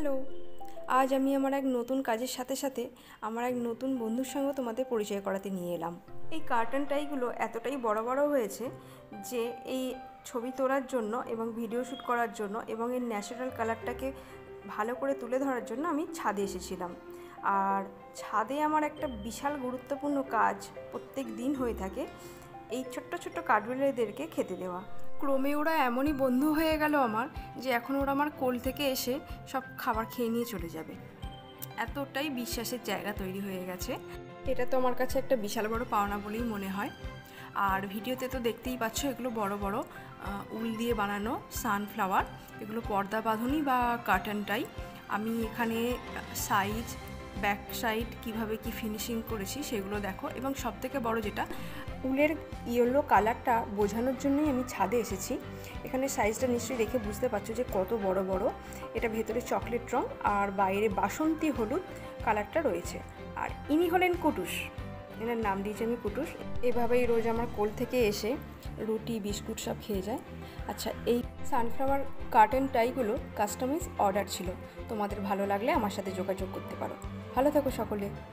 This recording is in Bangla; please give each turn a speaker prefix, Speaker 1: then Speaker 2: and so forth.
Speaker 1: হ্যালো, আজ আমি আমার এক নতুন কাজের সাথে সাথে আমার এক নতুন বন্ধুর সঙ্গেও তোমাদের পরিচয় করাতে নিয়ে এলাম। এই কার্টন টাইগুলো এতটাই বড় বড় হয়েছে যে এই ছবি তোলার জন্য এবং ভিডিও শ্যুট করার জন্য এবং এর ন্যাচারাল কালারটাকে ভালো করে তুলে ধরার জন্য আমি ছাদে এসেছিলাম। আর ছাদে আমার একটা বিশাল গুরুত্বপূর্ণ কাজ প্রত্যেক দিন হয়ে থাকে, এই ছোট্ট ছোট্ট কাঠবিড়ালিদেরকে খেতে দেওয়া। ক্রমে ওরা এমনই বন্ধু হয়ে গেল আমার যে এখন ওরা আমার কোল থেকে এসে সব খাবার খেয়ে নিয়ে চলে যাবে। এতটাই বিশ্বাসের জায়গা তৈরি হয়ে গেছে। এটা তো আমার কাছে একটা বিশাল বড় পাওনা বলেই মনে হয়। আর ভিডিওতে তো দেখতেই পাচ্ছ, এগুলো বড় বড় উল দিয়ে বানানো সানফ্লাওয়ার। এগুলো পর্দা বাঁধনি বা কার্টনটাই। আমি এখানে সাইজ, ব্যাক সাইড কীভাবে কি ফিনিশিং করেছি সেগুলো দেখো। এবং সবথেকে বড় যেটা, উলের ইয়েলো কালারটা বোঝানোর জন্যই আমি ছাদে এসেছি। এখানে সাইজটা নিশ্চয়ই দেখে বুঝতে পারছো যে কত বড় বড়। এটা ভেতরে চকলেট রং আর বাইরে বাসন্তী হলুদ কালারটা রয়েছে। আর ইনি হলেন কুটুস, এনার নাম দিয়েছি আমি কুটুস। এভাবেই রোজ আমার কোল থেকে এসে রুটি বিস্কুট সব খেয়ে যায়। আচ্ছা, এই সানফ্লাওয়ার কার্টন টাইগুলো কাস্টমাইজ অর্ডার ছিল। তোমাদের ভালো লাগলে আমার সাথে যোগাযোগ করতে পারো। ভালো থাকো সকলে।